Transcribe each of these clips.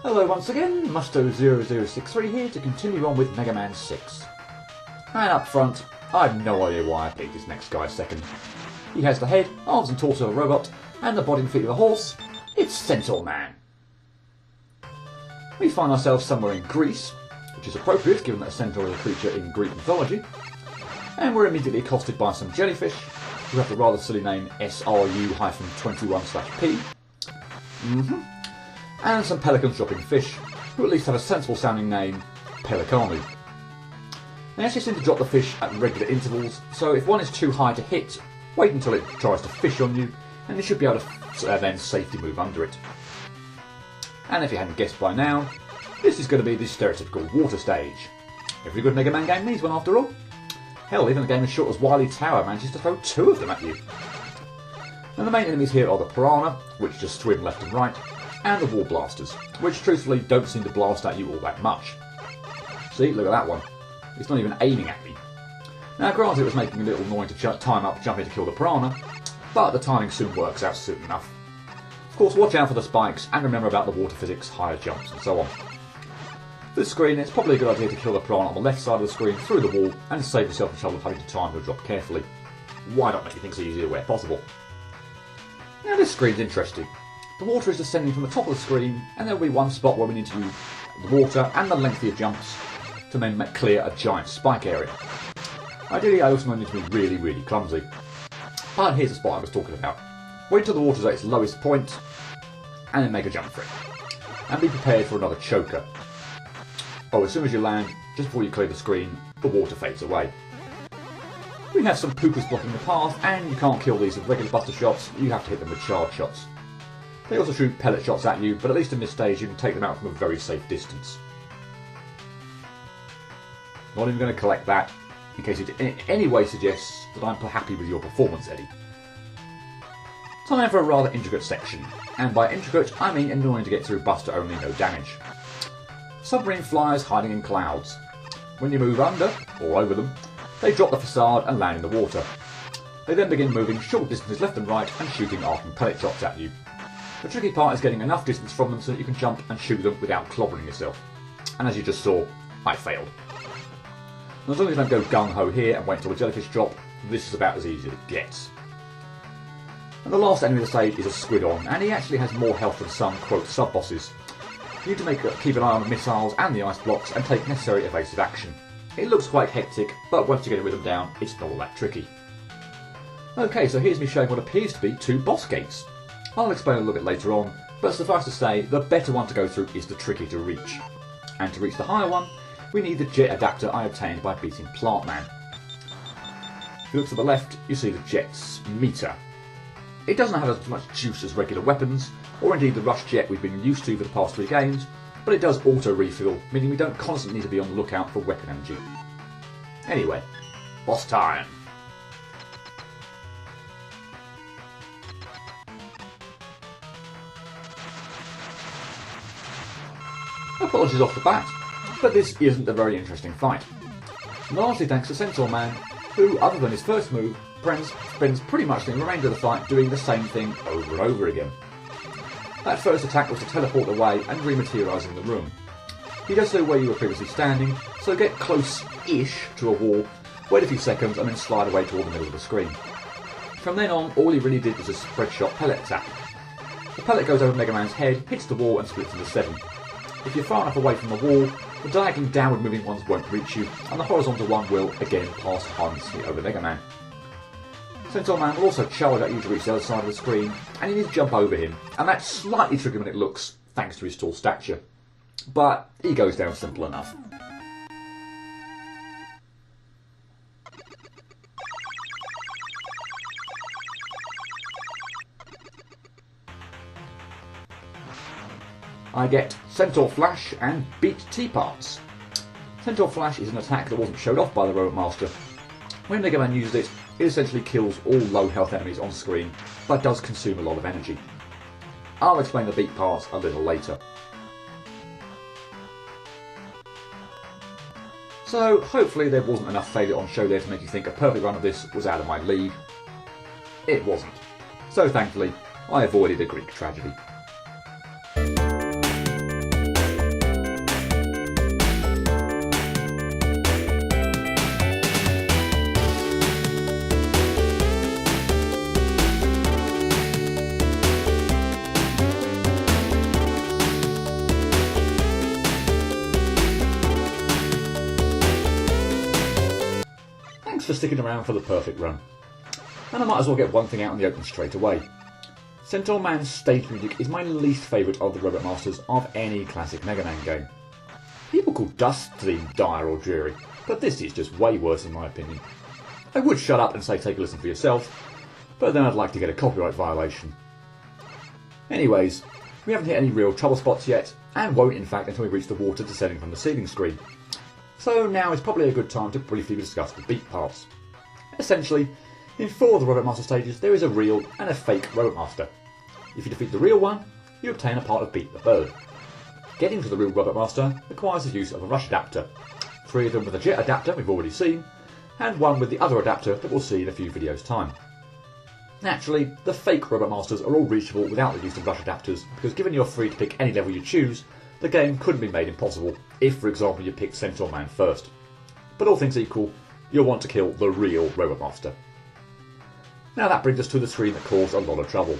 Hello once again, Musto0063 here to continue on with Mega Man 6. And up front, I have no idea why I picked this next guy second. He has the head, arms and torso of a robot, and the body and feet of a horse. It's Centaur Man. We find ourselves somewhere in Greece, which is appropriate given that a centaur is a creature in Greek mythology. And we're immediately accosted by some jellyfish, who have the rather silly name SRU-21/P. And some pelicans dropping fish, who at least have a sensible sounding name, Pelicanu. They actually seem to drop the fish at regular intervals, so if one is too high to hit, wait until it tries to fish on you, and you should be able to then safely move under it. And if you hadn't guessed by now, this is going to be the stereotypical water stage. Every good Mega Man game needs one after all. Hell, even a game as short as Wily Tower manages to throw two of them at you. And the main enemies here are the piranha, which just swim left and right, and the wall blasters, which truthfully don't seem to blast at you all that much. See, look at that one. It's not even aiming at me. Now granted it was making a little annoying to time up jumping to kill the piranha, but the timing soon works out soon enough. Of course, watch out for the spikes and remember about the water physics, higher jumps and so on. For this screen, it's probably a good idea to kill the piranha on the left side of the screen through the wall and to save yourself the trouble of having to time your drop carefully. Why not make things easier where possible? Now this screen's interesting. The water is descending from the top of the screen, and there will be one spot where we need to use the water and the lengthier jumps to then clear a giant spike area. Ideally, I also need to be really, really clumsy. But here's the spot I was talking about. Wait till the water's at its lowest point, and then make a jump for it. And be prepared for another choker. Oh, as soon as you land, just before you clear the screen, the water fades away. We have some pookas blocking the path, and you can't kill these with regular buster shots, you have to hit them with charge shots. They also shoot pellet shots at you, but at least in this stage you can take them out from a very safe distance. Not even going to collect that, in case it in any way suggests that I'm happy with your performance, Eddie. Time for a rather intricate section, and by intricate I mean annoying to get through buster only, no damage. Submarine flyers hiding in clouds. When you move under, or over them, they drop the facade and land in the water. They then begin moving short distances left and right and shooting arc and pellet shots at you. The tricky part is getting enough distance from them so that you can jump and shoot them without clobbering yourself. And as you just saw, I failed. And as long as you don't go gung-ho here and wait until the jellyfish drop, this is about as easy as it gets. And the last enemy of the stage is a Squidon, and he actually has more health than some, quote, sub-bosses. You need to keep an eye on the missiles and the ice blocks and take necessary evasive action. It looks quite hectic, but once you get a rhythm down, it's not all that tricky. Okay, so here's me showing what appears to be two boss gates. I'll explain a little bit later on, but suffice to say, the better one to go through is the trickier to reach. And to reach the higher one, we need the jet adapter I obtained by beating Plant Man. If you look to the left, you see the jet's meter. It doesn't have as much juice as regular weapons, or indeed the rush jet we've been used to for the past 3 games, but it does auto-refill, meaning we don't constantly need to be on the lookout for weapon energy. Anyway, boss time! Apologies off the bat, but this isn't a very interesting fight. Largely thanks to Centaur Man, who, other than his first move, spends pretty much the remainder of the fight doing the same thing over and over again. That first attack was to teleport away and rematerialise in the room. He does so where you were previously standing, so get close-ish to a wall, wait a few seconds and then slide away toward the middle of the screen. From then on, all he really did was a spread shot pellet attack. The pellet goes over Mega Man's head, hits the wall and splits into 7. If you're far enough away from the wall, the diagonally downward moving ones won't reach you, and the horizontal one will, again, pass harmlessly over Mega Man. Centaur Man will also charge at you to reach the other side of the screen, and you need to jump over him, and that's slightly trickier than it looks, thanks to his tall stature. But he goes down simple enough. I get Centaur Flash and Beat T-Parts. Centaur Flash is an attack that wasn't showed off by the Robot Master. When Mega Man uses it, it essentially kills all low health enemies on screen, but does consume a lot of energy. I'll explain the beat parts a little later. So hopefully there wasn't enough failure on show there to make you think a perfect run of this was out of my league. It wasn't. So thankfully, I avoided a Greek tragedy. thanks for sticking around for the perfect run. And I might as well get one thing out in the open straight away. Centaur Man's stage music is my least favourite of the Robot Masters of any classic Mega Man game. People call Dust theme dire or dreary, but this is just way worse in my opinion. I would shut up and say take a listen for yourself, but then I'd like to get a copyright violation. Anyways, we haven't hit any real trouble spots yet, and won't in fact until we reach the water descending from the ceiling screen. So now is probably a good time to briefly discuss the beat parts. Essentially, in 4 of the Robot Master stages there is a real and a fake Robot Master. If you defeat the real one, you obtain a part of Beat the Bird. Getting to the real Robot Master requires the use of a rush adapter. 3 of them with a jet adapter we've already seen, and 1 with the other adapter that we'll see in a few videos' time. Naturally, the fake Robot Masters are all reachable without the use of rush adapters, because given you're free to pick any level you choose, the game couldn't be made impossible if, for example, you picked Centaur Man first. But all things equal, you'll want to kill the real Robot Master. Now that brings us to the screen that caused a lot of trouble.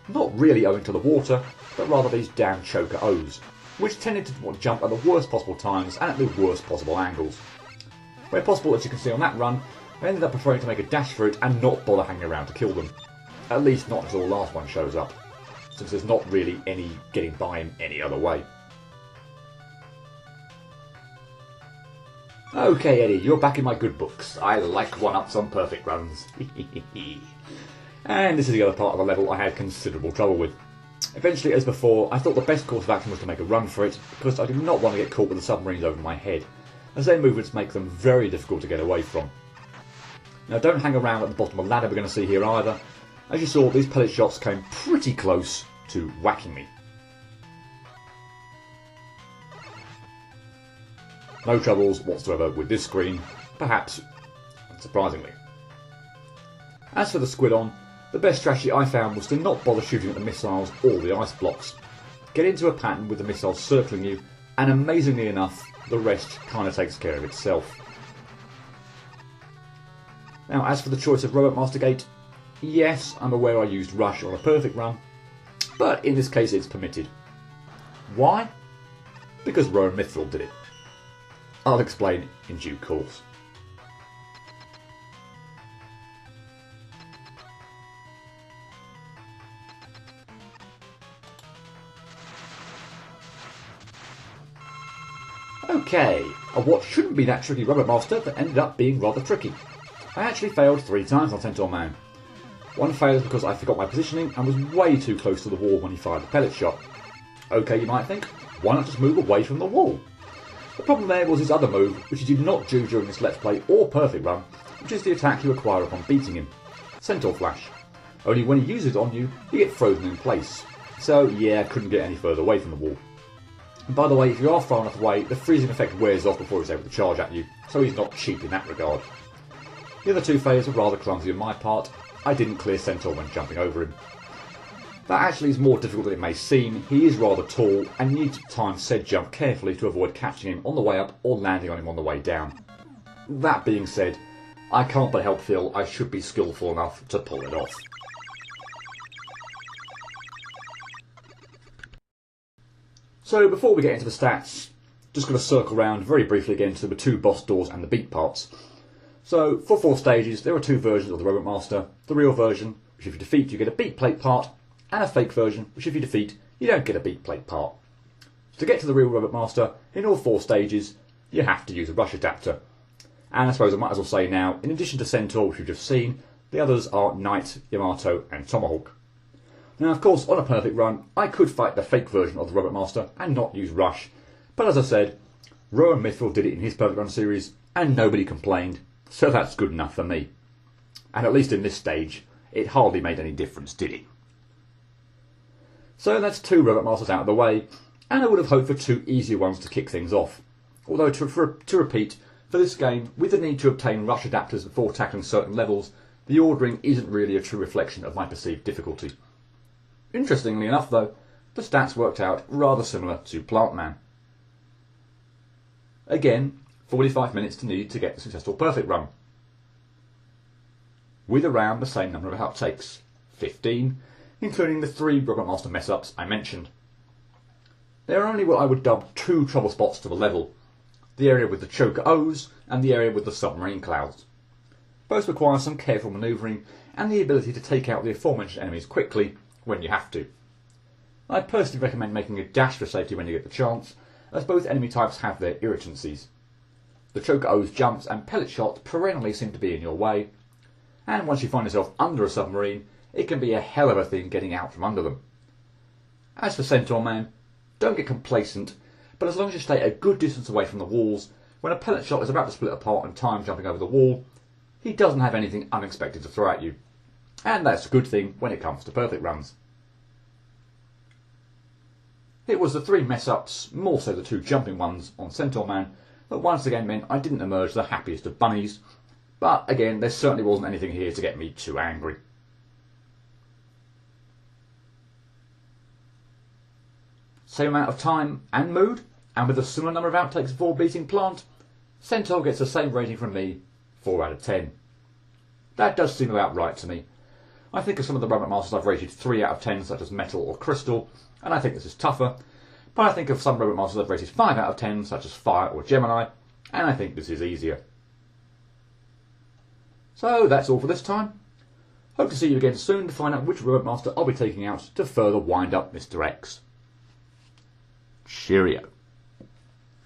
Not really owing to the water, but rather these damn choker O's, which tended to jump at the worst possible times and at the worst possible angles. Where possible, as you can see on that run, I ended up preferring to make a dash for it and not bother hanging around to kill them. At least not until the last one shows up, since there's not really any getting by him any other way. Okay Eddie, you're back in my good books. I like one-ups on perfect runs. And this is the other part of the level I had considerable trouble with. Eventually, as before, I thought the best course of action was to make a run for it, because I did not want to get caught with the submarines over my head, as their movements make them very difficult to get away from. Now don't hang around at the bottom of the ladder we're going to see here either. As you saw, these pellet shots came pretty close to whacking me. No troubles whatsoever with this screen, perhaps unsurprisingly. As for the Squid-On, the best strategy I found was to not bother shooting at the missiles or the ice blocks. Get into a pattern with the missiles circling you, and amazingly enough, the rest kind of takes care of itself. Now, as for the choice of Robot Master Gate, yes, I'm aware I used Rush on a perfect run, but in this case it's permitted. Why? Because Rowan Mithril did it. I'll explain in due course. Okay, what shouldn't be that tricky Robot Master that ended up being rather tricky. I actually failed 3 times on Centaur Man. One failed because I forgot my positioning and was way too close to the wall when he fired the pellet shot. Okay, you might think, why not just move away from the wall? The problem there was his other move, which he did not do during this Let's Play or Perfect Run, which is the attack you acquire upon beating him. Centaur Flash. Only when he uses it on you, you get frozen in place. So yeah, I couldn't get any further away from the wall. And by the way, if you are far enough away, the freezing effect wears off before he's able to charge at you, so he's not cheap in that regard. The other 2 failures were rather clumsy on my part. I didn't clear Centaur when jumping over him. That actually is more difficult than it may seem. He is rather tall and you need to time said jump carefully to avoid catching him on the way up or landing on him on the way down. That being said, I can't but help feel I should be skillful enough to pull it off. So before we get into the stats, just going to circle around very briefly again to the 2 boss doors and the beat parts. So for 4 stages there are 2 versions of the Robot Master. The real version, which if you defeat you get a beat plate part, and a fake version, which if you defeat you don't get a beat plate part. To get to the real Robot Master, in all 4 stages, you have to use a rush adapter. And I suppose I might as well say now, in addition to Centaur, which we've just seen, the others are Knight, Yamato and Tomahawk. Now of course, on a perfect run, I could fight the fake version of the Robot Master and not use Rush, but as I said, Rowan Mithril did it in his perfect run series, and nobody complained, so that's good enough for me. And at least in this stage, it hardly made any difference, did it? So that's 2 Robot Masters out of the way, and I would have hoped for 2 easier ones to kick things off. Although to repeat, for this game, with the need to obtain rush adapters before tackling certain levels, the ordering isn't really a true reflection of my perceived difficulty. Interestingly enough though, the stats worked out rather similar to Plant Man. Again, 45 minutes needed to get the successful perfect run, with around the same number of outtakes, 15, including the 3 Robot Master mess-ups I mentioned. There are only what I would dub 2 trouble spots to the level, the area with the choker O's and the area with the submarine clouds. Both require some careful manoeuvring and the ability to take out the aforementioned enemies quickly when you have to. I personally recommend making a dash for safety when you get the chance, as both enemy types have their irritancies. The Choco's jumps and pellet shots perennially seem to be in your way, and once you find yourself under a submarine, it can be a hell of a thing getting out from under them. As for Centaur Man, don't get complacent, but as long as you stay a good distance away from the walls, when a pellet shot is about to split apart and time jumping over the wall, he doesn't have anything unexpected to throw at you. And that's a good thing when it comes to perfect runs. It was the 3 mess-ups, more so the 2 jumping ones on Centaur Man, that once again meant I didn't emerge the happiest of bunnies, but again there certainly wasn't anything here to get me too angry. Same amount of time and mood, and with a similar number of outtakes before beating Plant, Centaur gets the same rating from me, 4 out of 10. That does seem about right to me. I think of some of the Robot Masters I've rated 3 out of 10, such as Metal or Crystal, and I think this is tougher, but I think of some Robot Masters I've rated 5 out of 10, such as Fire or Gemini, and I think this is easier. So that's all for this time. Hope to see you again soon to find out which Robot Master I'll be taking out to further wind up Mr. X. Cheerio.